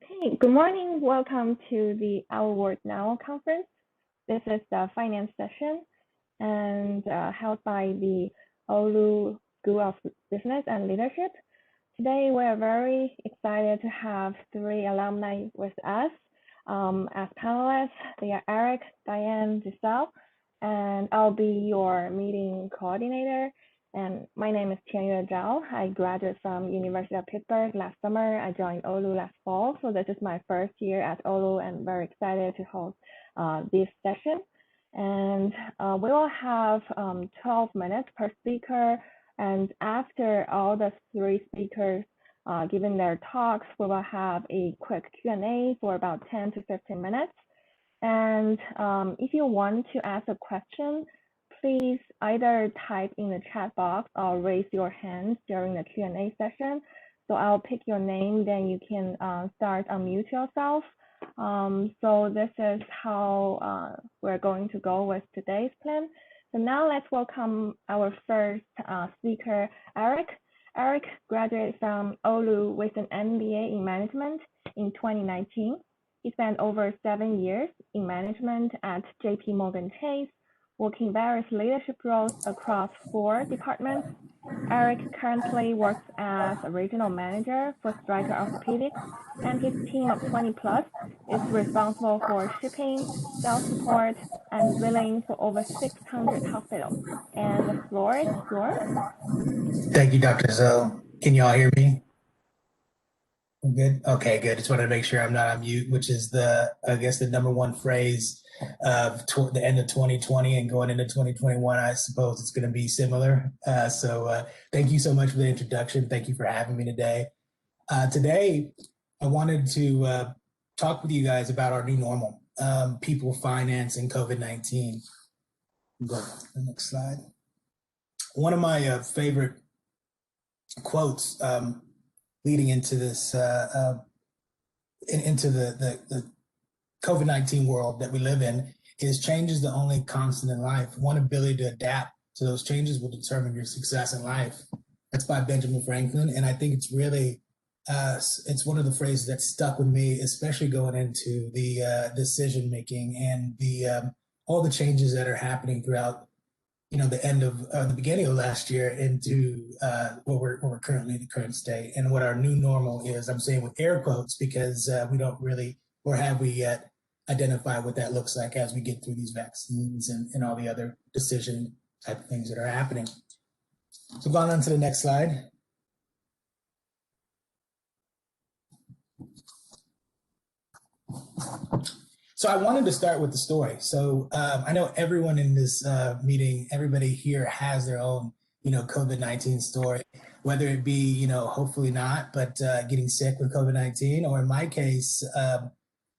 Hey, good morning. Welcome to the Our World Now conference. This is the finance session and held by the Oulu School of Business and Leadership. Today, we are very excited to have three alumni with us as panelists. They are Eric, Diane, Giselle, and I'll be your meeting coordinator. And my name is Tianyue Zhao. I graduated from University of Pittsburgh last summer. I joined Oulu last fall, so this is my first year at Oulu and very excited to host this session. And we will have 12 minutes per speaker. And after all the three speakers giving their talks, we will have a quick Q&A for about 10 to 15 minutes. And if you want to ask a question, please either type in the chat box or raise your hand during the Q&A session. So I'll pick your name, then you can start unmute yourself. So this is how we're going to go with today's plan. So now let's welcome our first speaker, Eric. Eric graduated from Oulu with an MBA in management in 2019. He spent over 7 years in management at JP Morgan Chase, working various leadership roles across 4 departments. Eric currently works as a regional manager for Stryker Orthopedics, and his team of 20 plus is responsible for shipping, sales support, and billing for over 600 hospitals. And the floor is yours. Thank you, Dr. Zoe. Can you all hear me? Good. Okay, good. Just wanted to make sure I'm not on mute, which is I guess the number one phrase of the end of 2020 and going into 2021. I suppose it's going to be similar. So thank you so much for the introduction. Thank you for having me today. Today, I wanted to talk with you guys about our new normal, people, finance, and COVID-19. Go to the next slide. One of my favorite quotes leading into this, into the COVID-19 world that we live in is change is the only constant in life. One ability to adapt to those changes will determine your success in life. That's by Benjamin Franklin. And I think it's really, it's one of the phrases that stuck with me, especially going into the decision-making and all the changes that are happening throughout the beginning of last year into what we're currently in the current state and what our new normal is. I'm saying with air quotes because we don't really, or have we yet, identify what that looks like as we get through these vaccines and all the other decision type of things that are happening. So going on to the next slide. So I wanted to start with the story. So I know everyone in this meeting, everybody here has their own, COVID-19 story, whether it be, hopefully not, but getting sick with COVID-19, or in my case,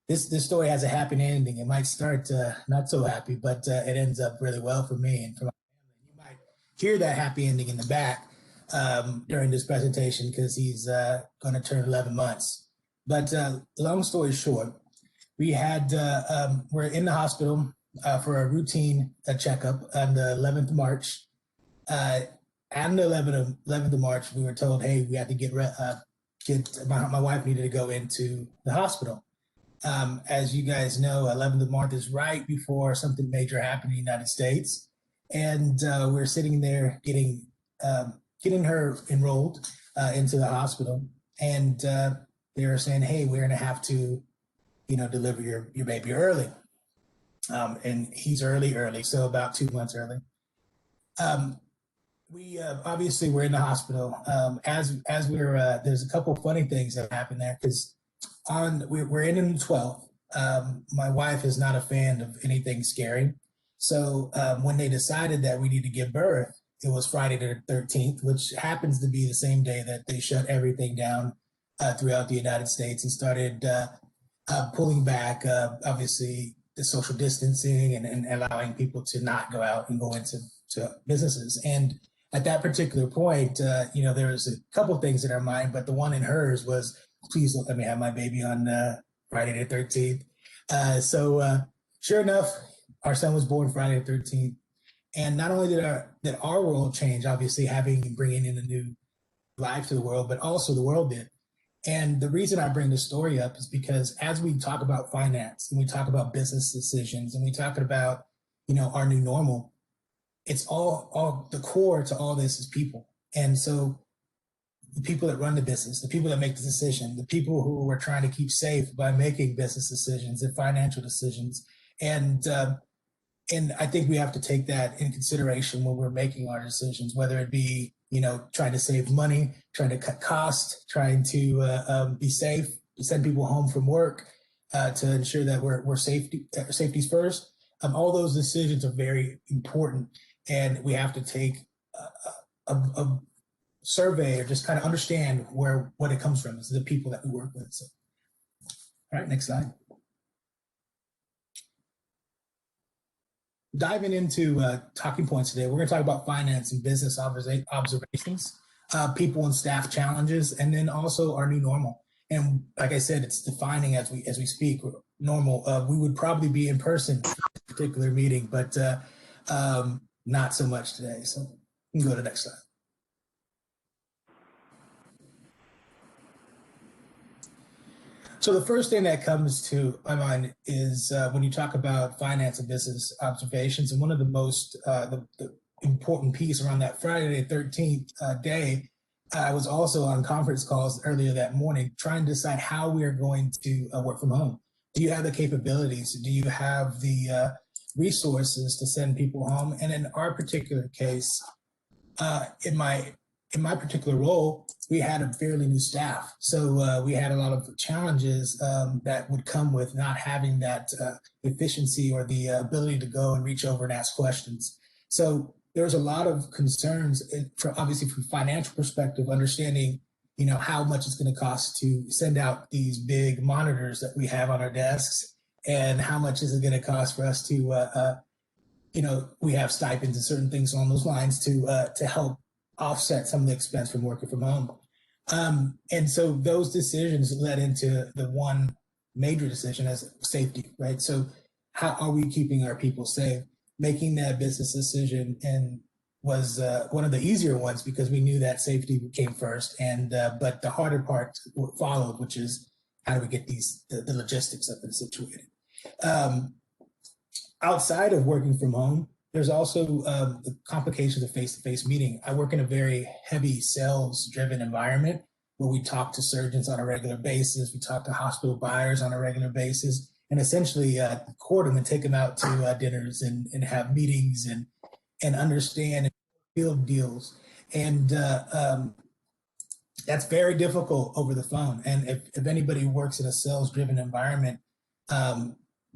this story has a happy ending. It might start not so happy, but it ends up really well for me and for my family. You might hear that happy ending in the back during this presentation because he's going to turn 11 months. But long story short, we had, we're in the hospital for a routine checkup on the 11th of March. On the 11th of March, we were told, hey, we had to my wife needed to go into the hospital. As you guys know, 11th of March is right before something major happened in the United States. And we're sitting there getting her enrolled into the hospital. And they were saying, hey, we're going to have to deliver your baby early. And he's early, so about 2 months early. We obviously were in the hospital. As we were, there's a couple of funny things that happened there because we're in the 12th. My wife is not a fan of anything scary. So when they decided that we need to give birth, it was Friday the 13th, which happens to be the same day that they shut everything down throughout the United States and started pulling back, obviously, the social distancing and allowing people to not go out and go into businesses. And at that particular point, there was a couple of things in our mind, but the one in hers was, please don't let me have my baby on Friday the 13th. So sure enough, our son was born Friday the 13th. And not only did our world change, obviously bringing in a new life to the world, but also the world did. And the reason I bring this story up is because as we talk about finance and we talk about business decisions and we talk about, our new normal, it's all the core to all this is people. And so the people that run the business, the people that make the decision, the people who are trying to keep safe by making business decisions and financial decisions. And I think we have to take that in consideration when we're making our decisions, whether it be, trying to save money, trying to cut costs, trying to be safe, send people home from work, to ensure that we're safety's first. All those decisions are very important, and we have to take a survey or just kind of understand what it comes from. It's the people that we work with. So, all right, next slide. Diving into talking points today, we're going to talk about finance and business observations, people and staff challenges, and then also our new normal. And like I said, it's defining as we speak. Normal. We would probably be in person for this particular meeting, but not so much today. So you can go to the next slide. So the first thing that comes to my mind is when you talk about finance and business observations, and one of the most the important piece around that Friday the 13th day, I was also on conference calls earlier that morning trying to decide how we are going to work from home. Do you have the capabilities? Do you have the resources to send people home? And in our particular case, in my particular role, we had a fairly new staff. So we had a lot of challenges that would come with not having that efficiency or the ability to go and reach over and ask questions. So there's a lot of concerns, obviously from a financial perspective, understanding, how much it's going to cost to send out these big monitors that we have on our desks, and how much is it going to cost for us to, we have stipends and certain things along those lines to help offset some of the expense from working from home. And so those decisions led into the one major decision as safety, right? So how are we keeping our people safe? Making that business decision and was one of the easier ones because we knew that safety came first. And but the harder part followed, which is how do we get the logistics of it situated? Outside of working from home, there's also the complications of face-to-face meeting. I work in a very heavy sales-driven environment where we talk to surgeons on a regular basis. We talk to hospital buyers on a regular basis, and essentially court them and take them out to dinners and have meetings and understand and build deals. And that's very difficult over the phone. And if anybody works in a sales-driven environment,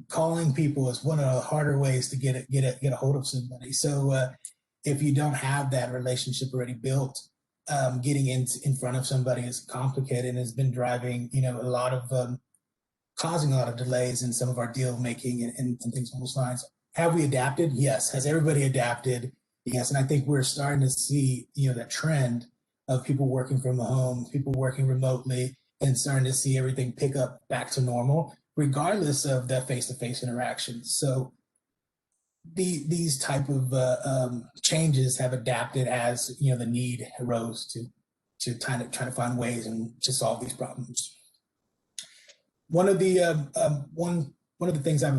calling people is one of the harder ways to get a hold of somebody. So if you don't have that relationship already built, getting in front of somebody is complicated and has been driving, causing a lot of delays in some of our deal making and things along those lines. Have we adapted? Yes. Has everybody adapted? Yes. And I think we're starting to see, that trend of people working from home, people working remotely, and starting to see everything pick up back to normal, regardless of that face-to-face interaction. So these type of changes have adapted as the need arose to try to find ways and to solve these problems. One of the things I've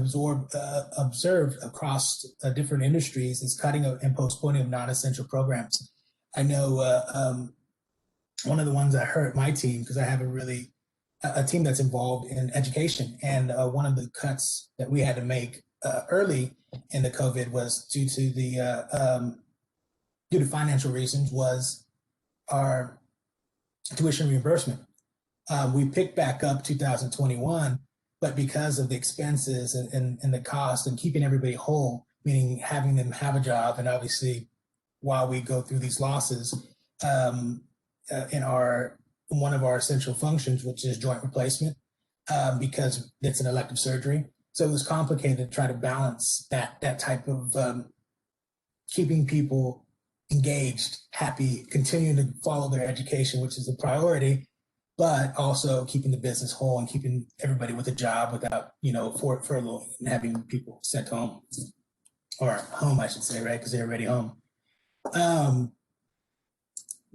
observed across different industries is cutting and postponing of non-essential programs. I know one of the ones I heard my team, because I have a team that's involved in education, and one of the cuts that we had to make early in the COVID was due to financial reasons, was our tuition reimbursement. We picked back up 2021, but because of the expenses and the cost and keeping everybody whole, meaning having them have a job, and obviously while we go through these losses in one of our essential functions, which is joint replacement, because it's an elective surgery. So it was complicated to try to balance that type of keeping people engaged, happy, continuing to follow their education, which is a priority, but also keeping the business whole and keeping everybody with a job without, furloughing and having people sent home, or home, I should say, right? Because they're already home.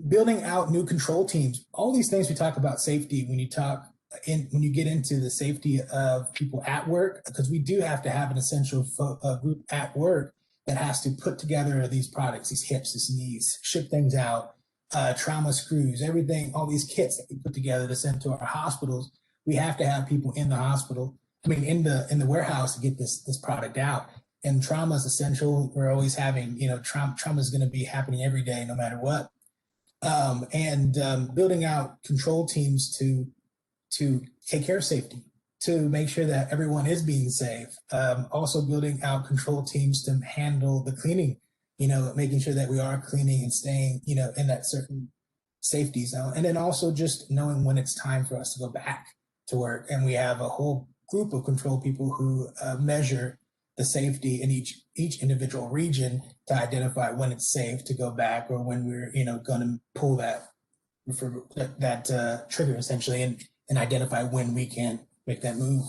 building out new control teams. All these things we talk about safety when you get into the safety of people at work, because we do have to have an essential group at work that has to put together these products, these hips, these knees, ship things out, trauma screws, everything, all these kits that we put together to send to our hospitals. We have to have people in the hospital, in the warehouse to get this product out. And trauma is essential. We're always having, trauma is going to be happening every day, no matter what. Building out control teams to take care of safety, to make sure that everyone is being safe. Also building out control teams to handle the cleaning, making sure that we are cleaning and staying, in that certain safety zone. And then also just knowing when it's time for us to go back to work. And we have a whole group of control people who measure the safety in each individual region to identify when it's safe to go back, or when we're, going to pull that trigger essentially, and identify when we can make that move.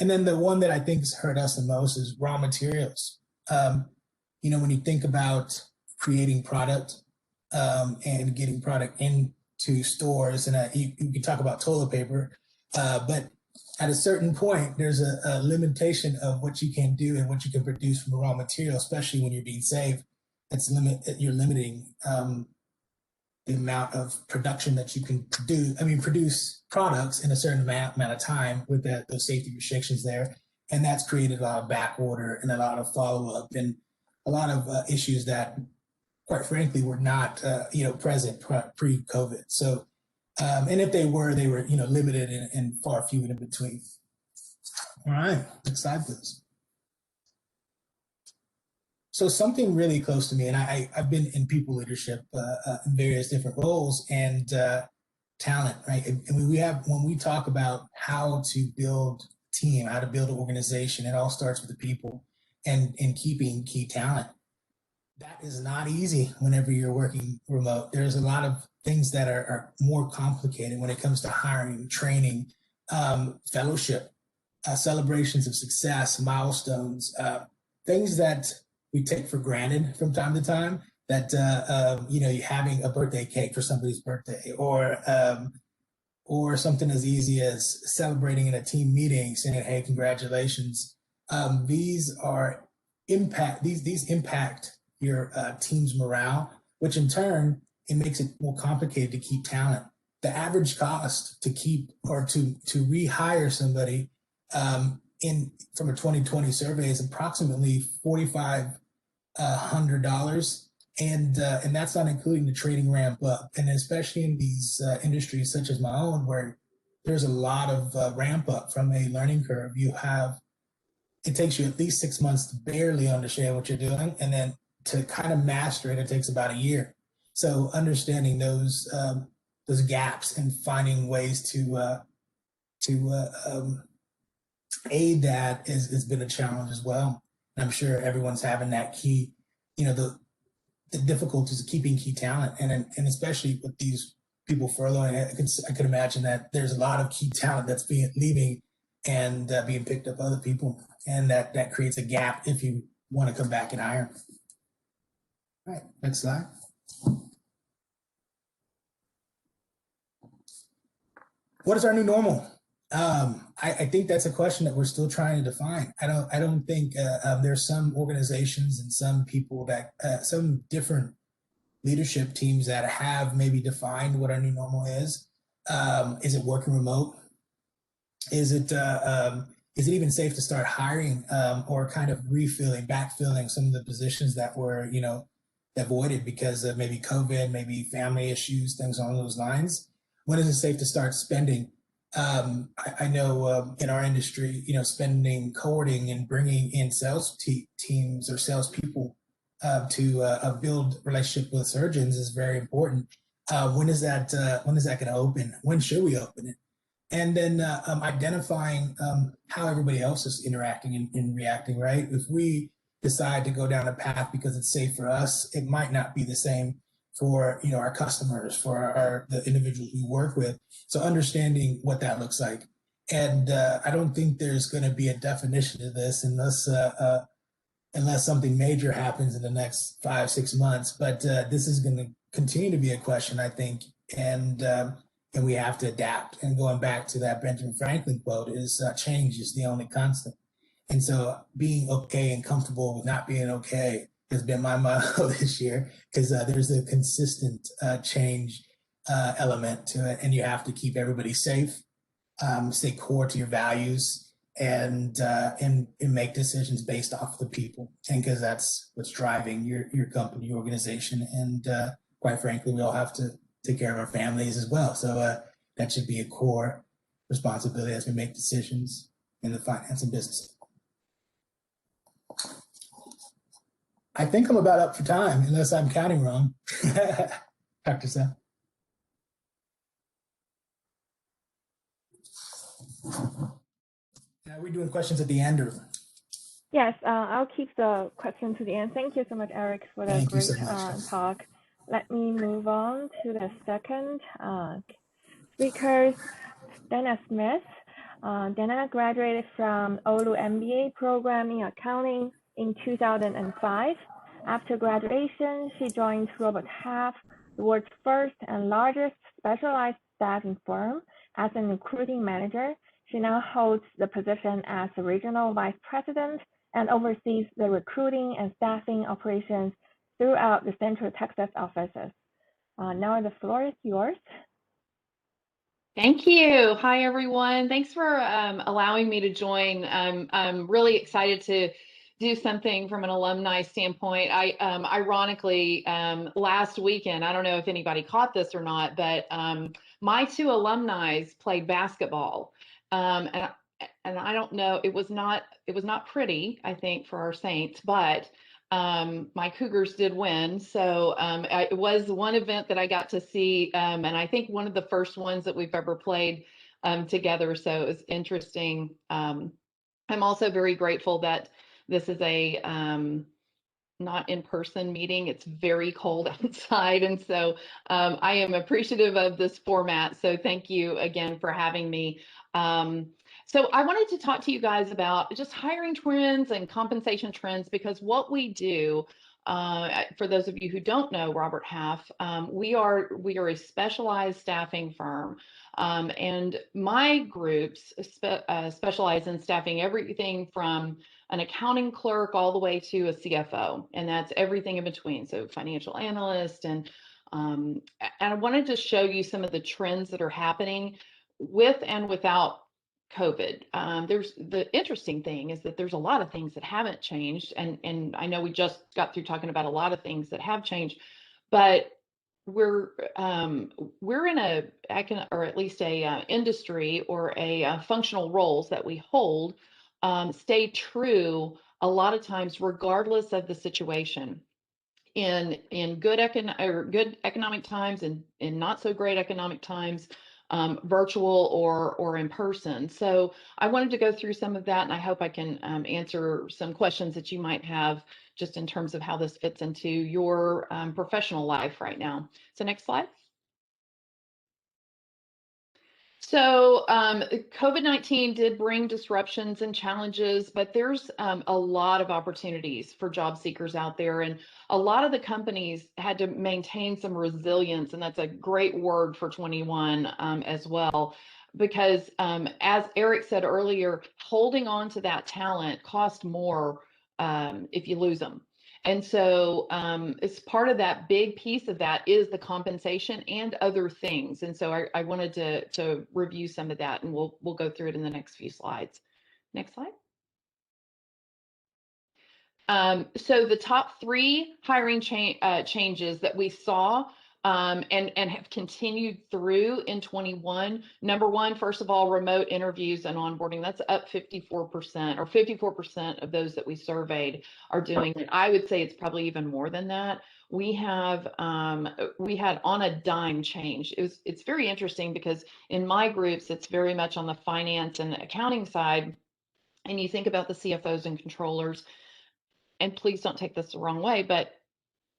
And then the one that I think has hurt us the most is raw materials. When you think about creating product and getting product into stores, and you can talk about toilet paper, but at a certain point, there's a limitation of what you can do and what you can produce from a raw material, especially when you're being safe. You're limiting the amount of production that you can produce products in a certain amount of time with those safety restrictions there. And that's created a lot of back order and a lot of follow-up and a lot of issues that, quite frankly, were not, present pre-COVID. So, and if they were, limited and far few in between. All right, next slide, please. So something really close to me, and I've been in people leadership in various different roles, and talent, right? And when we talk about how to build a team, how to build an organization, it all starts with the people and keeping key talent. That is not easy whenever you're working remote. There's a lot of things that are more complicated when it comes to hiring, training, fellowship, celebrations of success, milestones, things that we take for granted from time to time, that, having a birthday cake for somebody's birthday, or something as easy as celebrating in a team meeting, saying, hey, congratulations. These impact your team's morale, which in turn, it makes it more complicated to keep talent. The average cost to keep or to rehire somebody from a 2020 survey is approximately $4,500, and that's not including the training ramp up. And especially in these industries such as my own, where there's a lot of ramp up from a learning curve. It takes you at least 6 months to barely understand what you're doing, and then to kind of master it, it takes about a year. So understanding those gaps and finding ways to aid that has been a challenge as well. And I'm sure everyone's having that key, the difficulties of keeping key talent, and especially with these people furloughing, I could imagine that there's a lot of key talent that's leaving and being picked up by other people, and that creates a gap if you want to come back and hire. All right, next slide. What is our new normal? I think that's a question that we're still trying to define. I don't think there's some organizations and some people that some different leadership teams that have maybe defined what our new normal is. Is it working remote? Is it even safe to start hiring or kind of backfilling some of the positions that were that voided because of maybe COVID, maybe family issues, things along those lines? When is it safe to start spending? I know in our industry, spending, cohorting, and bringing in sales teams or salespeople to build relationship with surgeons is very important. When is that going to open? When should we open it? And then identifying how everybody else is interacting and reacting, right? If we decide to go down a path because it's safe for us, it might not be the same for our customers, for the individuals we work with. So understanding what that looks like. And I don't think there's going to be a definition to this unless something major happens in the next 5-6 months. But this is going to continue to be a question, I think, and we have to adapt. And going back to that Benjamin Franklin quote, is change is the only constant. And so being okay and comfortable with not being okay has been my motto this year, because there's a consistent change element to it, and you have to keep everybody safe, stay core to your values, and make decisions based off the people, and because that's what's driving your company, your organization, and quite frankly, we all have to take care of our families as well. So that should be a core responsibility as we make decisions in the finance and business. I think I'm about up for time, unless I'm counting wrong. Dr. Seth. Are we doing questions at the end, or? Yes, I'll keep the question to the end. Thank you so much, Eric, for that great talk. Let me move on to the second speaker, Dana Smith. Dana graduated from Oulu MBA program in accounting in 2005. After graduation, she joined Robert Half, the world's first and largest specialized staffing firm, as a recruiting manager. She now holds the position as a regional vice president and oversees the recruiting and staffing operations throughout the Central Texas offices. Now the floor is yours. Thank you. Hi, everyone. Thanks for allowing me to join. I'm really excited to do something from an alumni standpoint. I ironically, last weekend, I don't know if anybody caught this or not, but my two alumni played basketball. And I don't know, it was not pretty, I think, for our Saints, but my Cougars did win. So it was one event that I got to see, and I think one of the first ones that we've ever played together. So it was interesting. I'm also very grateful that this is a not in-person meeting. It's very cold outside. And so I am appreciative of this format. So thank you again for having me. So I wanted to talk to you guys about just hiring trends and compensation trends, because what we do, for those of you who don't know Robert Half, we are a specialized staffing firm. And my groups specialize in staffing everything from an accounting clerk all the way to a CFO, and that's everything in between. So financial analyst, and I wanted to show you some of the trends that are happening with and without COVID. There's the interesting thing is that there's a lot of things that haven't changed, and I know we just got through talking about a lot of things that have changed, but we're in a, or at least a industry or a functional roles that we hold stay true a lot of times, regardless of the situation. In good economic times and in not so great economic times, virtual or in person. So I wanted to go through some of that, and I hope I can answer some questions that you might have just in terms of how this fits into your professional life right now. So next slide. So COVID-19 did bring disruptions and challenges, but there's a lot of opportunities for job seekers out there. And a lot of the companies had to maintain some resilience, and that's a great word for 21 as well, because as Eric said earlier, holding on to that talent costs more if you lose them. And so it's part of that big piece of that is the compensation and other things. And so I wanted to review some of that, and we'll go through it in the next few slides. Next slide. So the top 3 hiring changes that we saw and have continued through in 21. Number 1, first of all, remote interviews and onboarding. That's up 54%, or 54% of those that we surveyed are doing it. I would say it's probably even more than that. We had on a dime change. It's very interesting because in my groups, it's very much on the finance and accounting side. And you think about the CFOs and controllers, and please don't take this the wrong way, but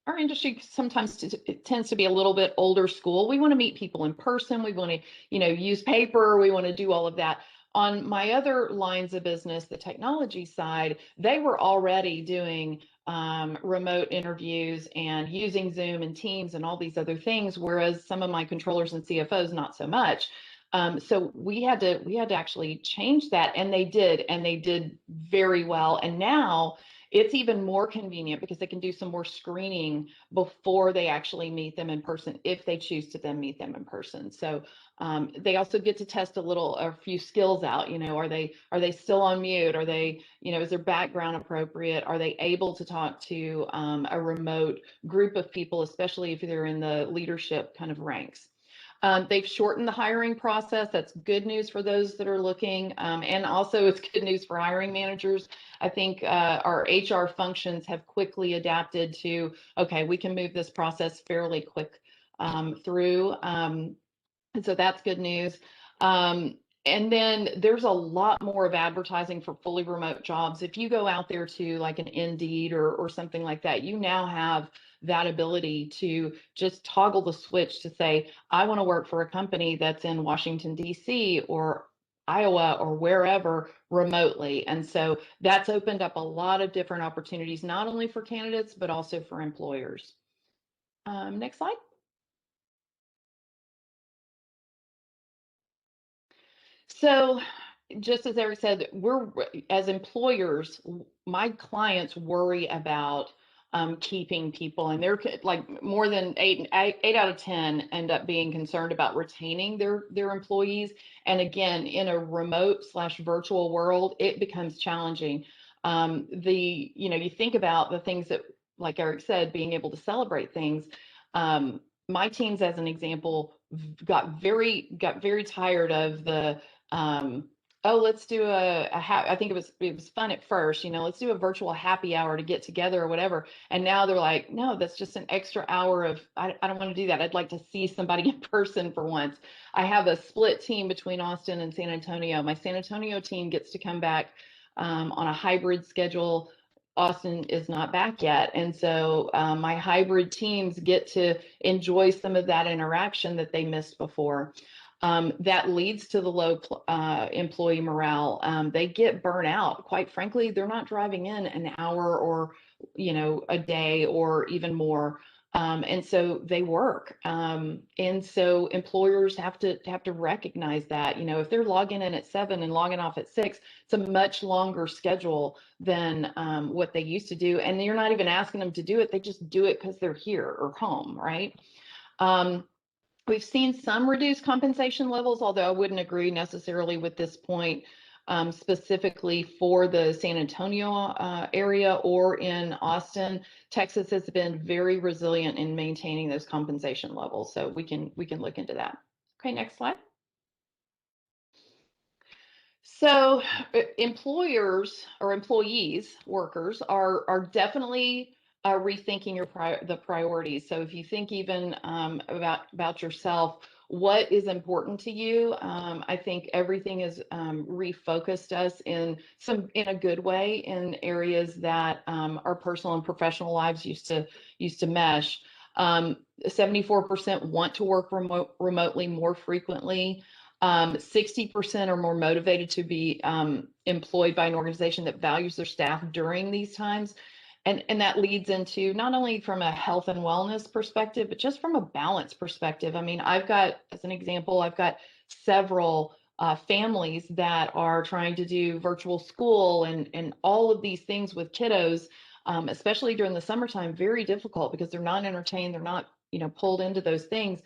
our industry sometimes it tends to be a little bit older school. We want to meet people in person. We want to, use paper. We want to do all of that. on my other lines of business, the technology side, they were already doing remote interviews and using Zoom and Teams and all these other things, whereas some of my controllers and CFOs not so much. So we had to actually change that, and they did very well. And now it's even more convenient because they can do some more screening before they actually meet them in person, if they choose to then meet them in person. So they also get to test a few skills out. Are they still on mute? Are they, is their background appropriate? Are they able to talk to a remote group of people, especially if they're in the leadership kind of ranks? They've shortened the hiring process. That's good news for those that are looking. And also it's good news for hiring managers. I think our HR functions have quickly adapted to, okay, we can move this process fairly quick through. And so that's good news. And then there's a lot more of advertising for fully remote jobs. If you go out there to like an Indeed or something like that, you now have that ability to just toggle the switch to say, I want to work for a company that's in Washington, D.C. or Iowa or wherever remotely. And so that's opened up a lot of different opportunities, not only for candidates, but also for employers. Next slide. So just as Eric said, as employers, my clients worry about keeping people, and they're like more than eight out of 10 end up being concerned about retaining their employees. And again, in a remote/virtual world, it becomes challenging. You think about the things that, like Eric said, being able to celebrate things. My teams, as an example, got very tired of the oh, let's do I think it was fun at first, let's do a virtual happy hour to get together or whatever. And now they're like, no, that's just an extra hour of, I don't want to do that. I'd like to see somebody in person for once. I have a split team between Austin and San Antonio. My San Antonio team gets to come back on a hybrid schedule. Austin is not back yet. And so my hybrid teams get to enjoy some of that interaction that they missed before. That leads to the low employee morale. They get burnt out. Quite frankly, they're not driving in an hour or, a day or even more. And so they work. And so employers have to recognize that, if they're logging in at 7 and logging off at 6, it's a much longer schedule than what they used to do. And you're not even asking them to do it. They just do it because they're here or home, right? We've seen some reduced compensation levels, although I wouldn't agree necessarily with this point, specifically for the San Antonio area or in Austin. Texas has been very resilient in maintaining those compensation levels, so we can look into that. Okay, next slide. So employers or employees, workers are definitely rethinking the priorities. So if you think even about yourself, what is important to you? I think everything is refocused us in a good way in areas that our personal and professional lives used to mesh. 74% want to work remotely more frequently. 60% are more motivated to be employed by an organization that values their staff during these times. And that leads into not only from a health and wellness perspective, but just from a balance perspective. I mean, as an example, I've got several families that are trying to do virtual school and all of these things with kiddos, especially during the summertime, very difficult because they're not entertained, they're not, pulled into those things.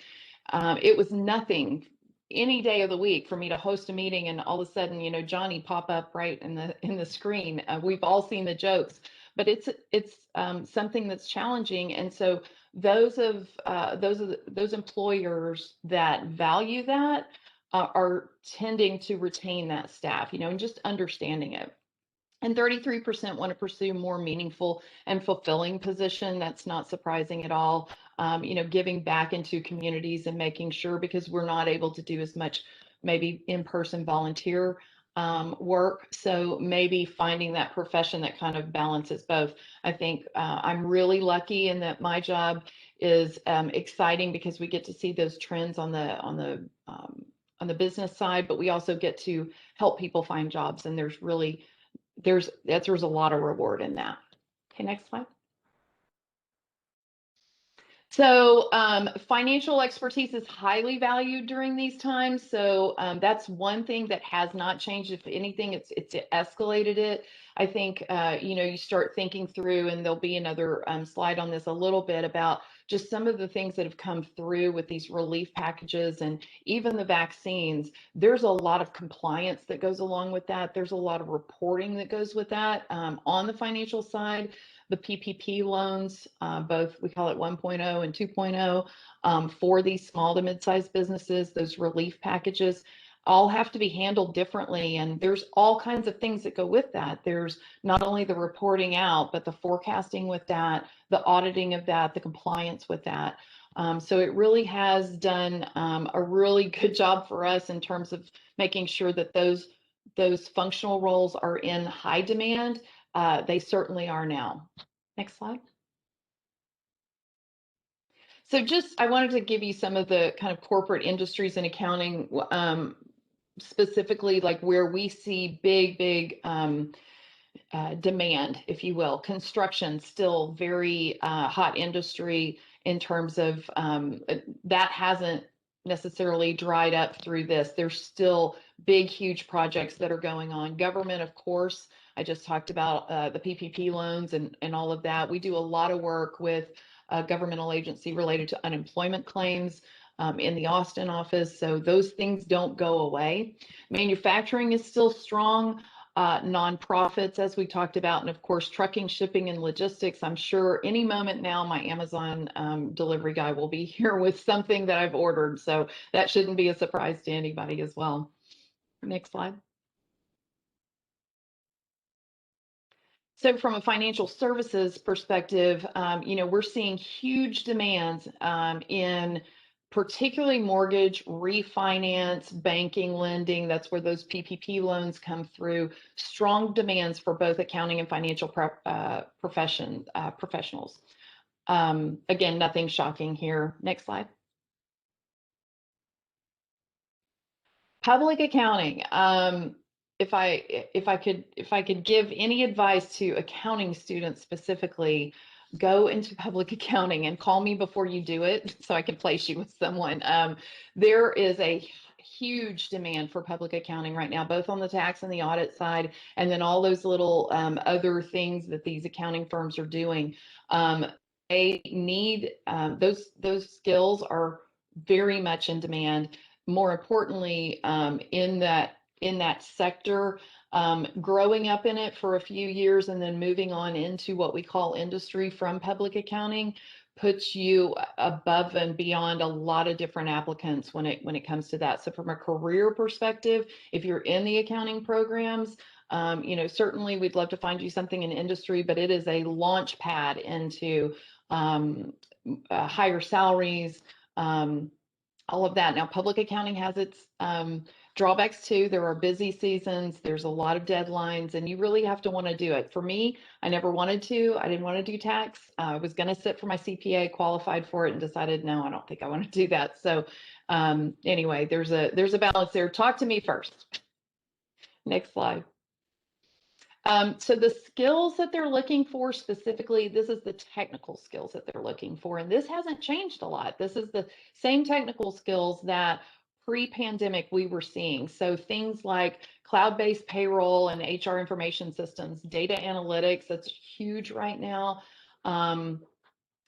It was nothing any day of the week for me to host a meeting and all of a sudden, Johnny pop up right in the screen. We've all seen the jokes, but it's something that's challenging. And so those employers that value that are tending to retain that staff, and just understanding it. And 33% want to pursue more meaningful and fulfilling position. That's not surprising at all. Giving back into communities and making sure, because we're not able to do as much maybe in-person volunteer work. So maybe finding that profession that kind of balances both. I think I'm really lucky in that my job is exciting because we get to see those trends on the the business side, but we also get to help people find jobs. And there's a lot of reward in that. Okay, next slide. So financial expertise is highly valued during these times. So that's one thing that has not changed. If anything, it's escalated it. I think, you start thinking through, and there'll be another slide on this a little bit about just some of the things that have come through with these relief packages and even the vaccines. There's a lot of compliance that goes along with that. There's a lot of reporting that goes with that on the financial side. The PPP loans, both we call it 1.0 and 2.0, for these small to mid-sized businesses, those relief packages all have to be handled differently. And there's all kinds of things that go with that. There's not only the reporting out, but the forecasting with that, the auditing of that, the compliance with that. So it really has done a really good job for us in terms of making sure that those functional roles are in high demand. They certainly are now. Next slide. So I wanted to give you some of the kind of corporate industries and accounting, specifically like where we see big demand, if you will. Construction, still very hot industry in terms of that hasn't necessarily dried up through this. There's still big, huge projects that are going on. Government, of course, I just talked about the PPP loans and all of that. We do a lot of work with a governmental agency related to unemployment claims in the Austin office. So those things don't go away. Manufacturing is still strong. Nonprofits, as we talked about, and of course, trucking, shipping, and logistics. I'm sure any moment now, my Amazon delivery guy will be here with something that I've ordered. So that shouldn't be a surprise to anybody as well. Next slide. So from a financial services perspective, we're seeing huge demands in particularly mortgage, refinance, banking, lending. That's where those PPP loans come through. Strong demands for both accounting and financial professionals. Again, nothing shocking here. Next slide. Public accounting. If I could give any advice to accounting students specifically, go into public accounting and call me before you do it so I can place you with someone. There is a huge demand for public accounting right now, both on the tax and the audit side, and then all those little other things that these accounting firms are doing. They need those skills are very much in demand. More importantly, in that sector, growing up in it for a few years and then moving on into what we call industry from public accounting puts you above and beyond a lot of different applicants when it comes to that. So from a career perspective, if you're in the accounting programs, certainly we'd love to find you something in industry, but it is a launch pad into higher salaries, all of that. Now, public accounting has its drawbacks too. There are busy seasons, there's a lot of deadlines, and you really have to want to do it. For me, I never wanted to. I didn't want to do tax. I was going to sit for my CPA, qualified for it, and decided, no, I don't think I want to do that. So anyway, there's a balance there. Talk to me first. Next slide. So the skills that they're looking for specifically, this is the technical skills that they're looking for, and this hasn't changed a lot. This is the same technical skills that pre-pandemic we were seeing. So things like cloud-based payroll and HR information systems, data analytics, that's huge right now.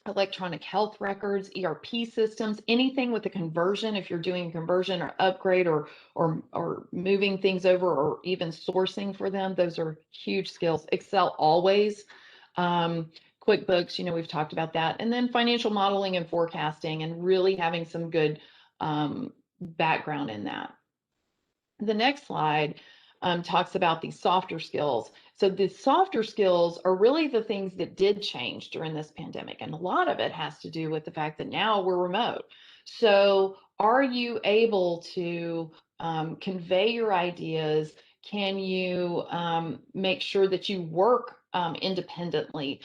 Electronic health records, ERP systems, anything with a conversion, if you're doing a conversion or upgrade or moving things over or even sourcing for them, those are huge skills. Excel always. QuickBooks, we've talked about that. And then financial modeling and forecasting and really having some good background in that. The next slide talks about these softer skills. So the softer skills are really the things that did change during this pandemic. And a lot of it has to do with the fact that now we're remote. So are you able to convey your ideas? Can you make sure that you work independently?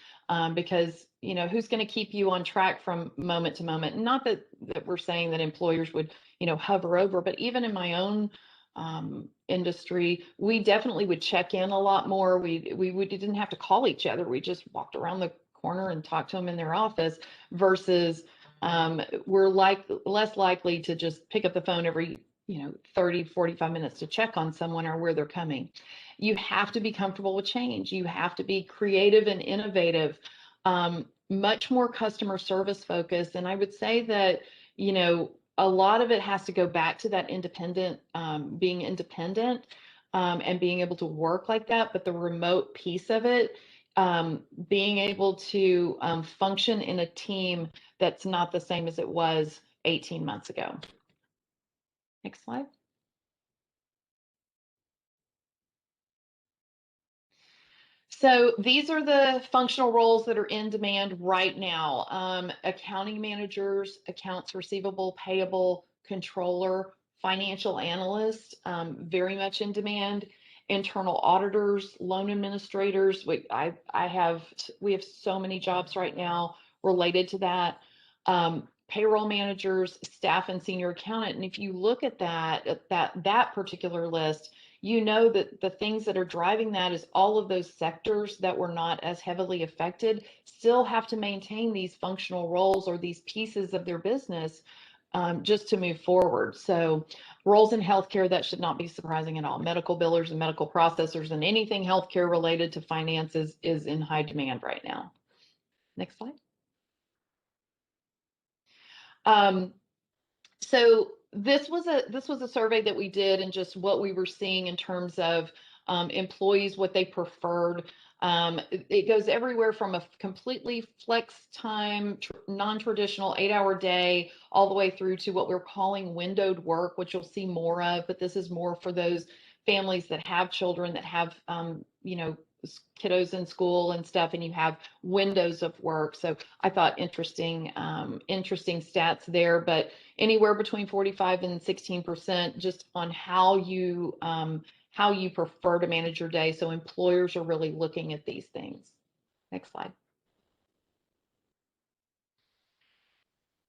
Because who's going to keep you on track from moment to moment? Not that we're saying that employers would, hover over, but even in my own industry, we definitely would check in a lot more. We didn't have to call each other. We just walked around the corner and talked to them in their office versus we're less likely to just pick up the phone every 30, 45 minutes to check on someone or where they're coming. You have to be comfortable with change. You have to be creative and innovative, much more customer service focused. And I would say that, a lot of it has to go back to that being independent, and being able to work like that. But the remote piece of it, being able to function in a team that's not the same as it was 18 months ago. Next slide. So these are the functional roles that are in demand right now. Accounting managers, accounts receivable, payable, controller, financial analyst, very much in demand. Internal auditors, loan administrators. We have so many jobs right now related to that. Payroll managers, staff and senior accountant. And if you look at that particular list, you know that the things that are driving that is all of those sectors that were not as heavily affected still have to maintain these functional roles or these pieces of their business just to move forward. So roles in healthcare, that should not be surprising at all. Medical billers and medical processors and anything healthcare related to finances is in high demand right now. Next slide. So this was a survey that we did and just what we were seeing in terms of employees, what they preferred. It goes everywhere from a completely flex time, non-traditional 8-hour day, all the way through to what we're calling windowed work, which you'll see more of, but this is more for those families that have children that have, kiddos in school and stuff, and you have windows of work. So I thought interesting stats there, but anywhere between 45 and 16% just on how you prefer to manage your day. So employers are really looking at these things. Next slide.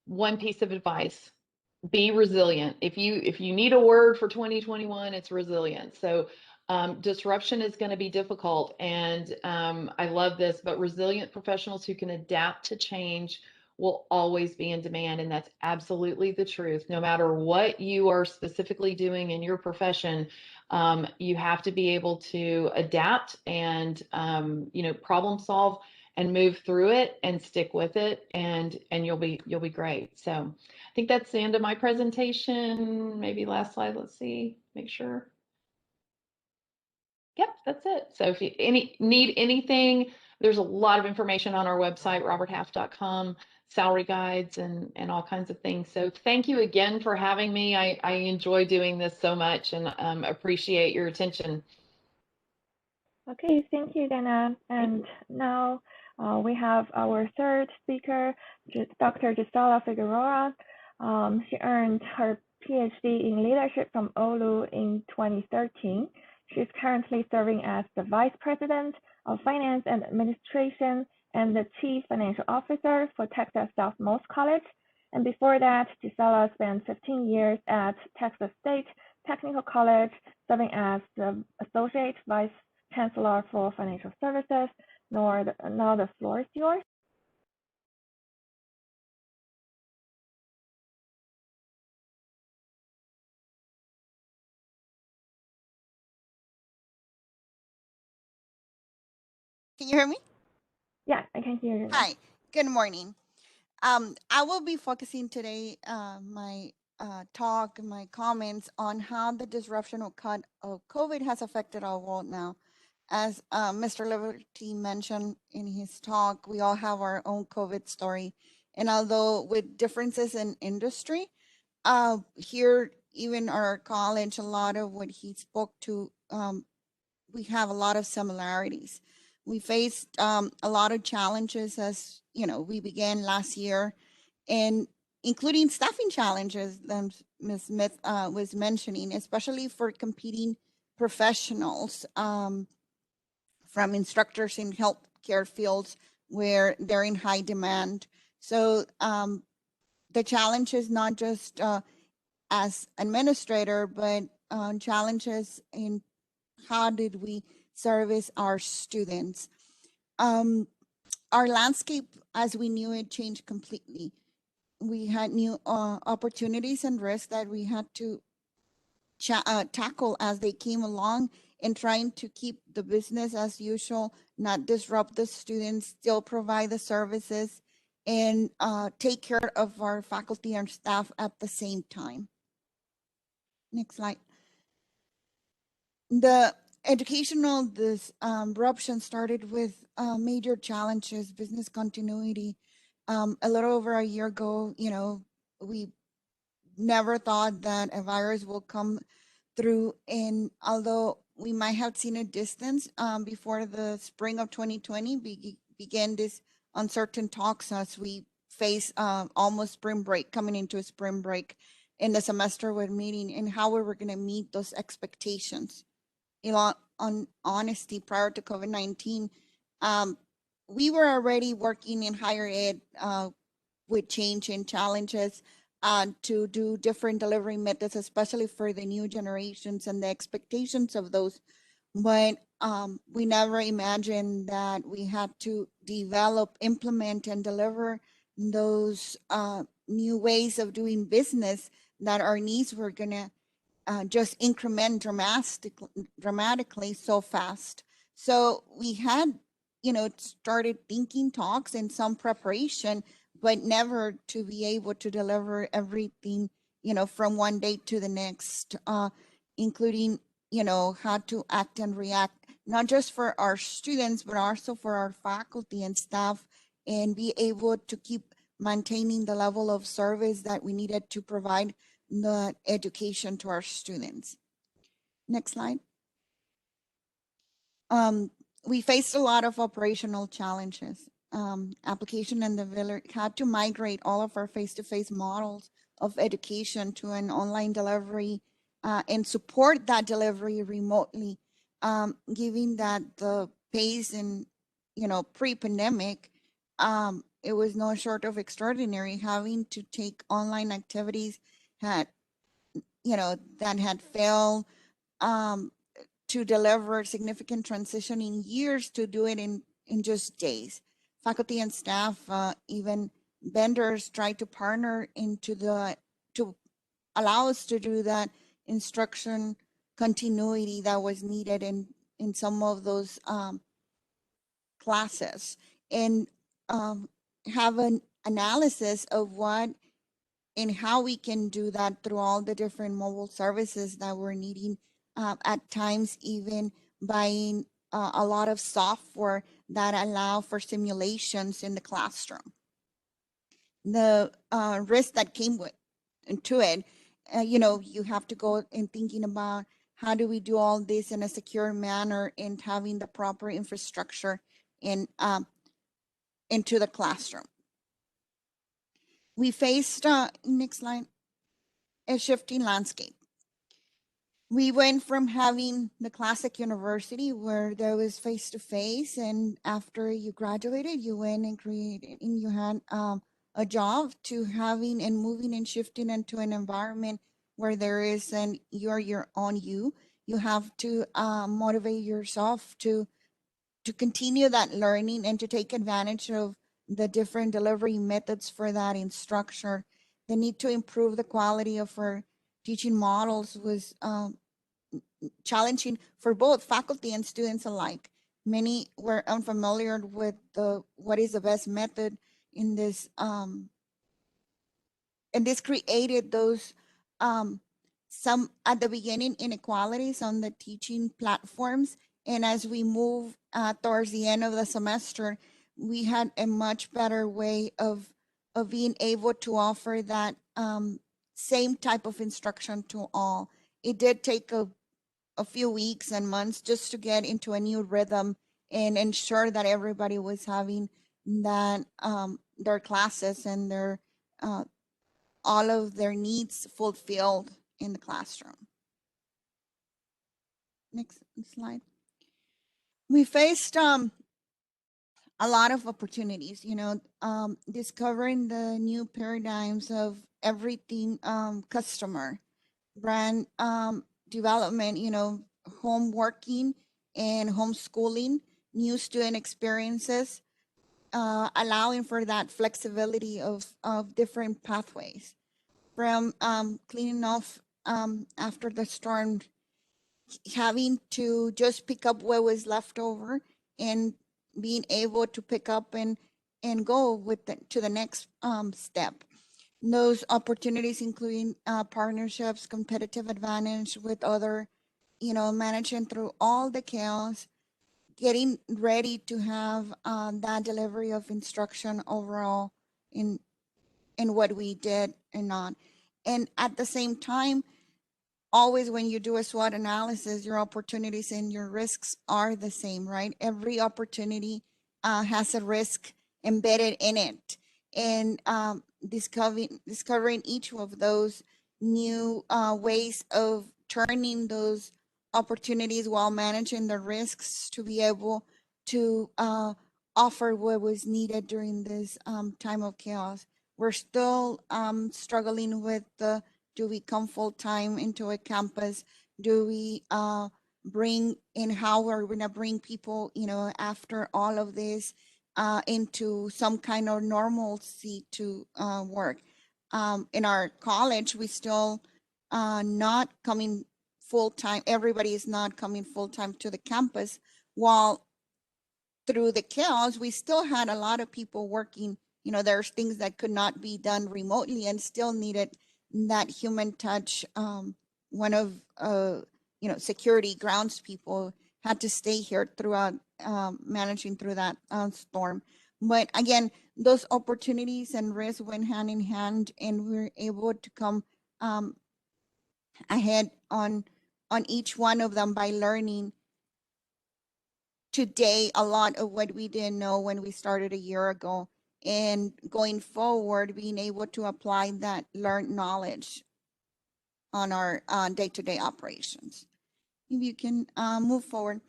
One piece of advice: be resilient. If you need a word for 2021, it's resilient. So disruption is going to be difficult, and I love this, but resilient professionals who can adapt to change will always be in demand, and that's absolutely the truth. No matter what you are specifically doing in your profession, you have to be able to adapt and problem solve and move through it and stick with it, and you'll be great. So I think that's the end of my presentation. Maybe last slide. Let's see, make sure. Yep, that's it. So if you need anything, there's a lot of information on our website, roberthalf.com, salary guides and all kinds of things. So thank you again for having me. I enjoy doing this so much and appreciate your attention. Okay, thank you, Dana. And now we have our third speaker, Dr. Gisela Figueroa. She earned her PhD in leadership from Oulu in 2013. She's currently serving as the Vice President of Finance and Administration and the Chief Financial Officer for Texas Southmost College. And before that, Gisela spent 15 years at Texas State Technical College, serving as the Associate Vice Chancellor for Financial Services. Now the floor is yours. Can you hear me? Yeah, I can hear you. Hi, good morning. I will be focusing today my talk and my comments on how the disruption of COVID has affected our world now. As Mr. Liberty mentioned in his talk, we all have our own COVID story. And although with differences in industry, here, even our college, a lot of what he spoke to, we have a lot of similarities. We faced a lot of challenges as we began last year, and including staffing challenges that Ms. Smith was mentioning, especially for competing professionals from instructors in healthcare fields where they're in high demand. So the challenge is not just as administrator, but challenges in how did we service our students. Our landscape as we knew it changed completely. We had new opportunities and risks that we had to tackle as they came along, and trying to keep the business as usual, not disrupt the students, still provide the services, and take care of our faculty and staff at the same time. Next slide. The educational disruption started with major challenges, business continuity. A little over a year ago, we never thought that a virus will come through. And although we might have seen a distance before the spring of 2020 began this uncertain talks as we face almost spring break, coming into a spring break, in the semester with meeting and how we were going to meet those expectations. On honesty, prior to COVID-19, we were already working in higher ed with change and challenges to do different delivery methods, especially for the new generations and the expectations of those. But we never imagined that we had to develop, implement, and deliver those new ways of doing business, that our needs were going to just increment dramatically so fast. So we had, started thinking talks and some preparation, but never to be able to deliver everything, from one day to the next, including, how to act and react, not just for our students, but also for our faculty and staff, and be able to keep maintaining the level of service that we needed to provide the education to our students. Next slide. We faced a lot of operational challenges. Application and the had to migrate all of our face-to-face models of education to an online delivery and support that delivery remotely, given that the pace in, pre-pandemic, it was no short of extraordinary. Having to take online activities that had failed to deliver significant transition in years, to do it in just days. Faculty and staff, even vendors, tried to partner to allow us to do that instruction continuity that was needed in some of those classes, and have an analysis of what and how we can do that through all the different mobile services that we're needing, at times even buying a lot of software that allow for simulations in the classroom. The risk that came to it, you have to go and thinking about how do we do all this in a secure manner and having the proper infrastructure into the classroom. We faced, next slide, a shifting landscape. We went from having the classic university where there was face-to-face, and after you graduated, you went and created, and you had a job, to having and moving and shifting into an environment where there is you're your own you. You have to motivate yourself to continue that learning and to take advantage of the different delivery methods for that instructor. The need to improve the quality of our teaching models was challenging for both faculty and students alike. Many were unfamiliar with what is the best method in this, and this created those some at the beginning inequalities on the teaching platforms. And as we move towards the end of the semester, we had a much better way of being able to offer that same type of instruction to all. It did take a few weeks and months just to get into a new rhythm and ensure that everybody was having that their classes and their all of their needs fulfilled in the classroom. Next slide. We faced a lot of opportunities, discovering the new paradigms of everything, customer, brand, development, home working and homeschooling, new student experiences, allowing for that flexibility of different pathways from cleaning off after the storm, having to just pick up what was left over and being able to pick up and go with to the next step. Those opportunities including partnerships, competitive advantage with other, managing through all the chaos, getting ready to have that delivery of instruction overall in what we did and not. And at the same time, always when you do a SWOT analysis, your opportunities and your risks are the same, right? Every opportunity has a risk embedded in it. And discovering each of those new ways of turning those opportunities while managing the risks to be able to offer what was needed during this time of chaos. We're still struggling with the, do we come full time into a campus? Do we bring in, how are we gonna bring people, after all of this into some kind of normalcy to work? In our college, we still not coming full time. Everybody is not coming full time to the campus, while through the chaos, we still had a lot of people working. There's things that could not be done remotely and still needed that human touch. One of security grounds people had to stay here throughout managing through that storm. But again, those opportunities and risks went hand in hand, and we were able to come ahead on each one of them by learning today a lot of what we didn't know when we started a year ago, and going forward, being able to apply that learned knowledge on our day-to-day operations. If you can move forward.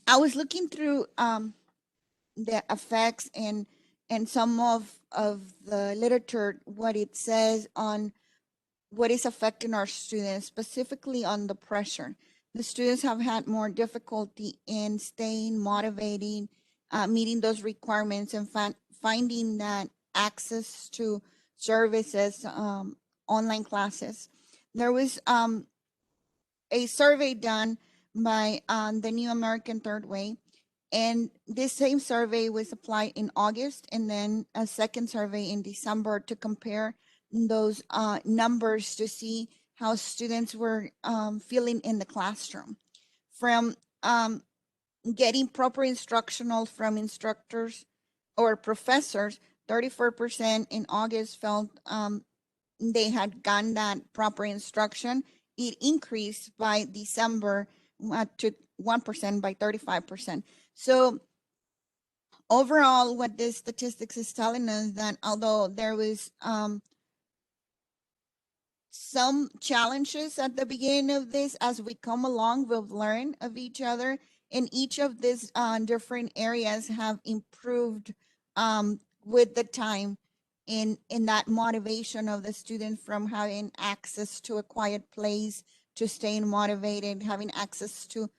I was looking through the effects and some of the literature, what it says on what is affecting our students, specifically on the pressure. The students have had more difficulty in staying motivated, meeting those requirements, and finding that access to services, online classes. There was a survey done by the New American Third Way, and this same survey was applied in August, and then a second survey in December to compare those numbers to see how students were feeling in the classroom. From getting proper instructional from instructors or professors, 34% in August felt they had gotten that proper instruction. It increased by December to 1% by 35%. So overall, what this statistics is telling us that although there was some challenges at the beginning of this, as we come along, we've learned of each other, and each of these different areas have improved with the time in that motivation of the student, from having access to a quiet place to staying motivated, having access to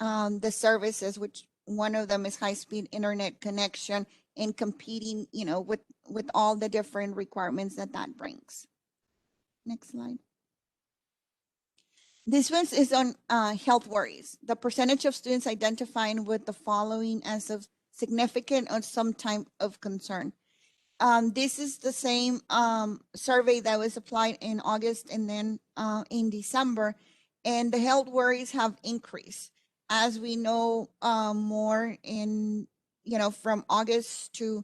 the services, which one of them is high-speed internet connection, and competing, with all the different requirements that brings. Next slide. This one is on health worries. The percentage of students identifying with the following as of significant or some type of concern. This is the same survey that was applied in August and then in December, and the health worries have increased. As we know more in, from August to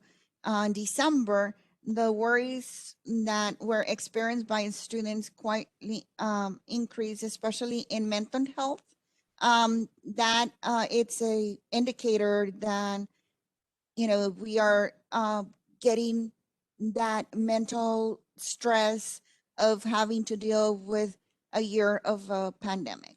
December, the worries that were experienced by students quite increased, especially in mental health. That it's a indicator that, we are getting that mental stress of having to deal with a year of a pandemic.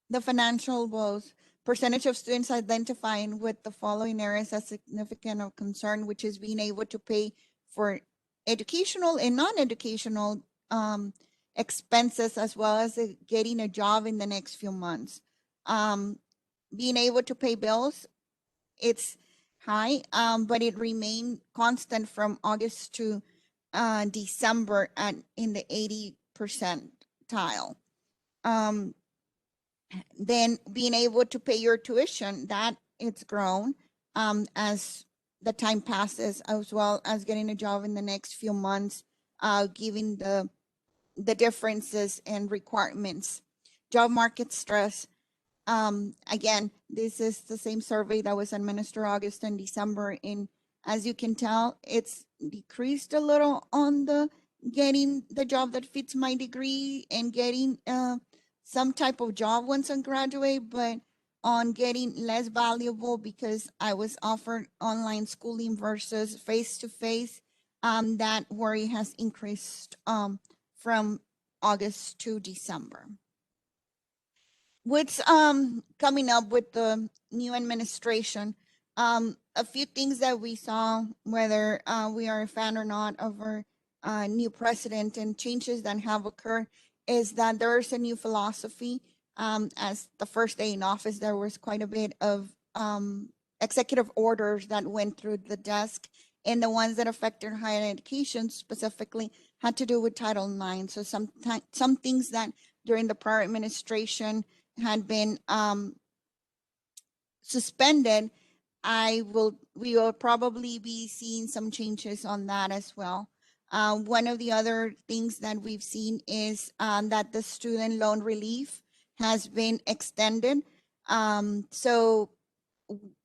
The financial woes. percentage of students identifying with the following areas as significant of concern, which is being able to pay for educational and non-educational expenses, as well as getting a job in the next few months. Being able to pay bills, it's high, but it remained constant from August to December in the 80 percentile. Then being able to pay your tuition, that it's grown as the time passes, as well as getting a job in the next few months, given the differences and requirements. Job market stress. Again, this is the same survey that was administered August and December. And as you can tell, it's decreased a little on the getting the job that fits my degree and getting some type of job once I graduate, but on getting less valuable because I was offered online schooling versus face-to-face, that worry has increased from August to December. What's coming up with the new administration? A few things that we saw, whether we are a fan or not of our new president, and changes that have occurred, is that there's a new philosophy. As the first day in office, there was quite a bit of executive orders that went through the desk, and the ones that affected higher education specifically had to do with Title IX. So some things that during the prior administration had been suspended, we will probably be seeing some changes on that as well. One of the other things that we've seen is that the student loan relief has been extended. So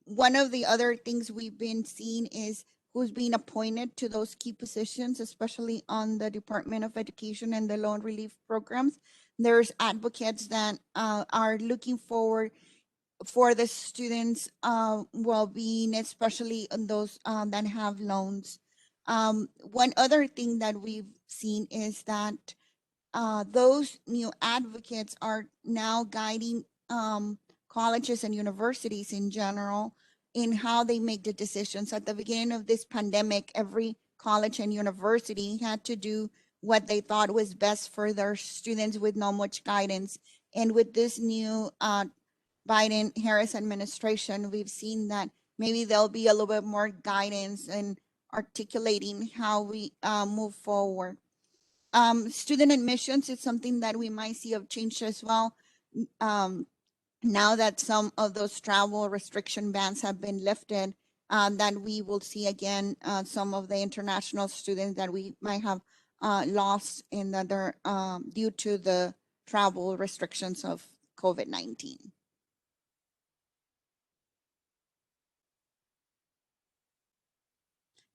one of the other things we've been seeing is who's being appointed to those key positions, especially on the Department of Education and the loan relief programs. There's advocates that are looking forward for the students' well-being, especially on those that have loans. One other thing that we've seen is that those new advocates are now guiding colleges and universities in general in how they make the decisions. At the beginning of this pandemic, every college and university had to do what they thought was best for their students with not much guidance. And with this new Biden-Harris administration, we've seen that maybe there'll be a little bit more guidance in articulating how we move forward. Student admissions is something that we might see a change as well. Now that some of those travel restriction bans have been lifted, that we will see again some of the international students that we might have lost in the due to the travel restrictions of COVID-19.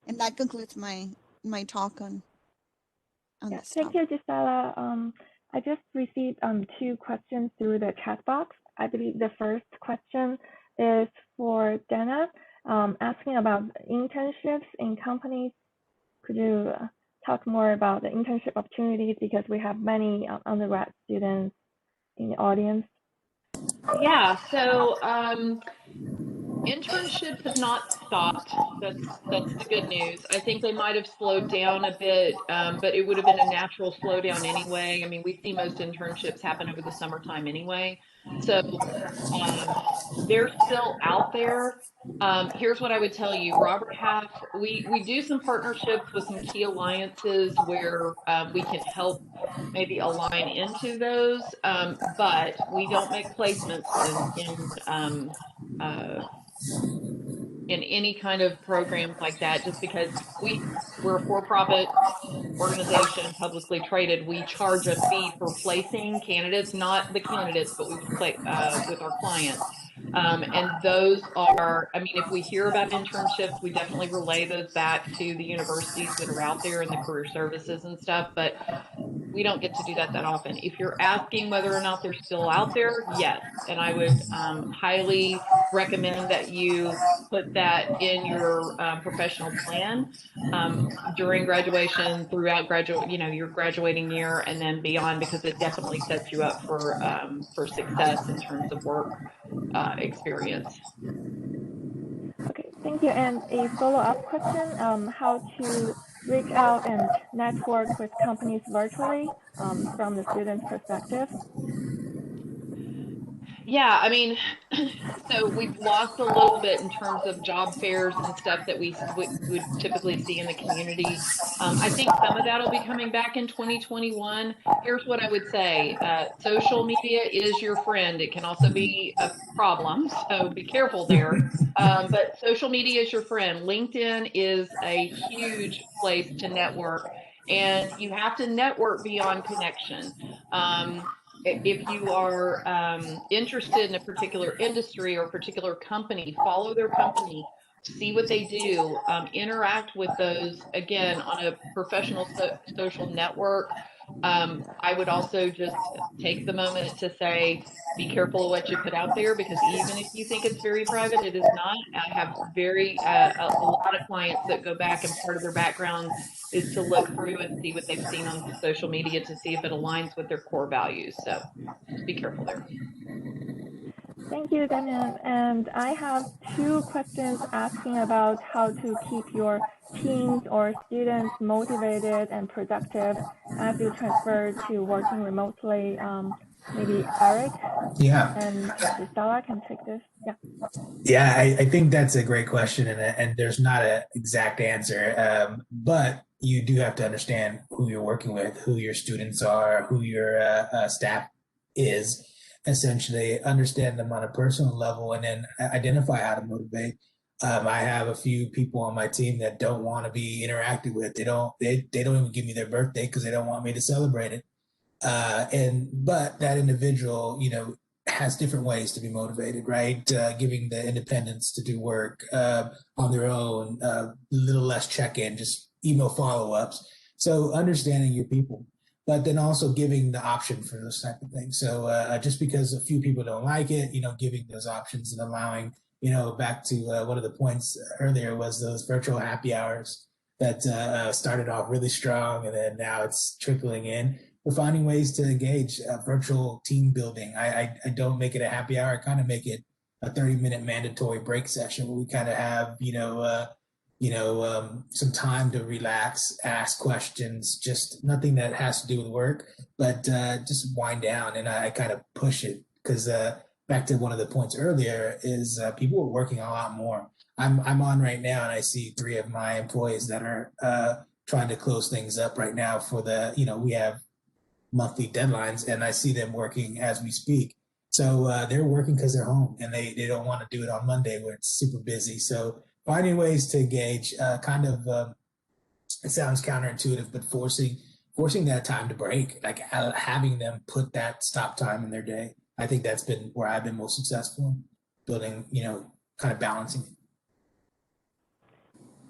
And that concludes my talk on Yeah, this thank topic. you, Gisela. I just received 2 questions through the chat box. I believe the first question is for Dana, asking about internships in companies. Could you talk more about the internship opportunities, because we have many undergrad students in the audience? Yeah, so internships have not stopped. That's the good news. I think they might have slowed down a bit, but it would have been a natural slowdown anyway. I mean, we see most internships happen over the summertime anyway. So they're still out there. Here's what I would tell you, Robert Half, we do some partnerships with some key alliances where we can help maybe align into those, but we don't make placements in any kind of programs like that, just because we're a for-profit organization, publicly traded. We charge a fee for placing candidates, not the candidates, but we play with our clients. And those are, I mean, if we hear about internships, we definitely relay those back to the universities that are out there and the career services and stuff. But we don't get to do that often. If you're asking whether or not they're still out there, yes. And I would highly recommend that you put that in your professional plan during graduation, throughout your graduating year, and then beyond, because it definitely sets you up for success in terms of work experience. Okay, thank you. And a follow-up question, how to reach out and network with companies virtually from the student's perspective? Yeah, I mean, so we've lost a little bit in terms of job fairs and stuff that we would typically see in the community. I think some of that will be coming back in 2021. Here's what I would say. Social media is your friend. It can also be a problem, so be careful there. But social media is your friend. LinkedIn is a huge place to network, and you have to network beyond connection. If you are interested in a particular industry or a particular company, follow their company, see what they do, interact with those, again, on a professional social network. I would also just take the moment to say, be careful of what you put out there, because even if you think it's very private, it is not. I have a lot of clients that go back, and part of their background is to look through and see what they've seen on social media to see if it aligns with their core values. So just be careful there. Thank you, Damian. And I have two questions asking about how to keep your teams or students motivated and productive as you transfer to working remotely. Maybe Eric and Gisela can take this. Yeah, I think that's a great question, and there's not an exact answer, but you do have to understand who you're working with, who your students are, who your staff is. Essentially, understand them on a personal level, and then identify how to motivate. I have a few people on my team that don't want to be interacted with. They don't even give me their birthday because they don't want me to celebrate it. But that individual, has different ways to be motivated, right? Giving the independence to do work on their own, a little less check-in, just email follow-ups. So understanding your people, but then also giving the option for those type of things. So just because a few people don't like it, giving those options and allowing, back to one of the points earlier was those virtual happy hours that started off really strong, and then now it's trickling in. We're finding ways to engage virtual team building. I don't make it a happy hour. I kind of make it a 30-minute mandatory break session where we kind of have, some time to relax, ask questions, just nothing that has to do with work, but just wind down. And I kind of push it because back to one of the points earlier is people are working a lot more. I'm on right now, and I see 3 of my employees that are trying to close things up right now for the, we have monthly deadlines, and I see them working as we speak. So they're working because they're home, and they don't want to do it on Monday where it's super busy. So finding ways to engage, it sounds counterintuitive, but forcing that time to break, like having them put that stop time in their day. I think that's been where I've been most successful in building, kind of balancing it.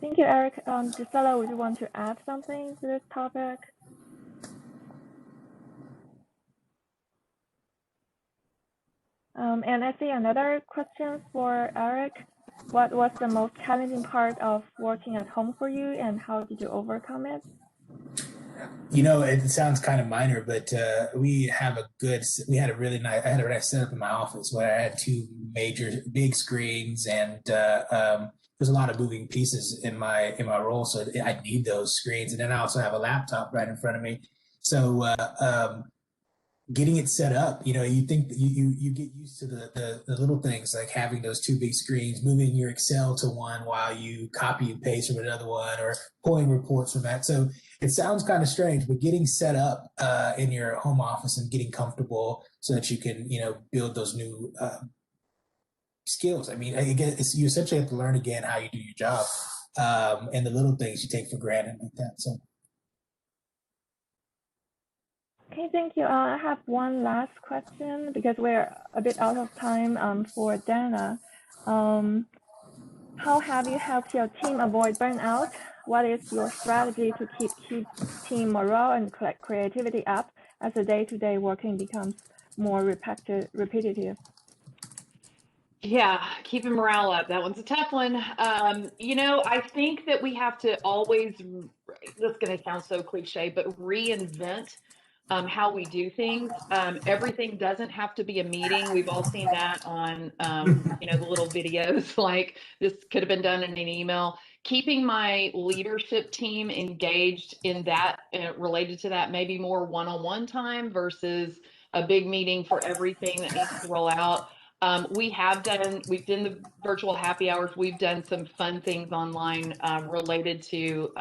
Thank you, Eric. Gisela, would you want to add something to this topic? And I see another question for Eric. What was the most challenging part of working at home for you, and how did you overcome it? It sounds kind of minor, but we had a really nice setup in my office where I had 2 major big screens, and there's a lot of moving pieces in my role, so I need those screens. And then I also have a laptop right in front of me. So getting it set up, you think that you get used to the little things, like having those 2 big screens, moving your Excel to one while you copy and paste from another one, or pulling reports from that. So it sounds kind of strange, but getting set up in your home office and getting comfortable so that you can, build those new skills. I mean, again, you essentially have to learn again how you do your job, and the little things you take for granted like that. So. Okay, thank you. I have one last question because we're a bit out of time for Dana. How have you helped your team avoid burnout what is your strategy to keep team morale and creativity up as the day-to-day working becomes more repetitive? Yeah, keeping morale up. That one's a tough one. I think that we have to always, this is going to sound so cliche, but reinvent how we do things. Everything doesn't have to be a meeting. We've all seen that on, the little videos, like this could have been done in an email. Keeping my leadership team engaged in that, related to that, maybe more one-on-one time versus a big meeting for everything that needs to roll out. We've done the virtual happy hours. We've done some fun things online related to,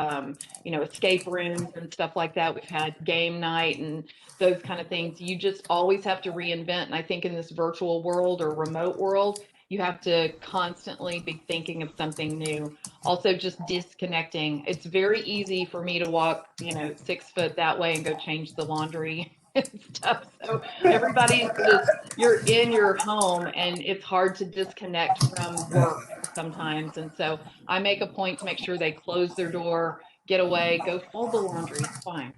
escape rooms and stuff like that. We've had game night and those kind of things. You just always have to reinvent. And I think in this virtual world or remote world, you have to constantly be thinking of something new. Also, just disconnecting. It's very easy for me to walk, 6 foot that way and go change the laundry and stuff. So everybody's just, you're in your home and it's hard to disconnect from work sometimes. And so I make a point to make sure they close their door, get away, go fold the laundry. It's fine.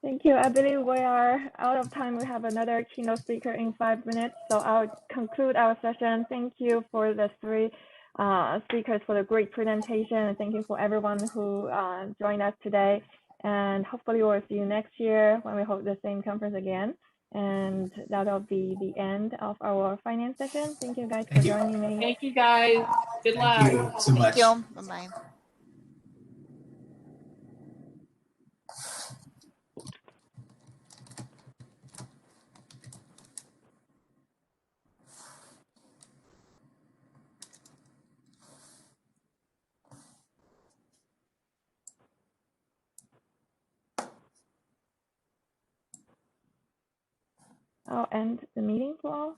Thank you. I believe we are out of time. We have another keynote speaker in 5 minutes, so I'll conclude our session. Thank you for the three speakers for the great presentation, and thank you for everyone who joined us today. And hopefully we'll see you next year when we hold the same conference again. And that'll be the end of our finance session. Thank you guys for joining me. Thank you guys. Good luck. Thank you so much. Thank you. Bye-bye. I'll end the meeting for all.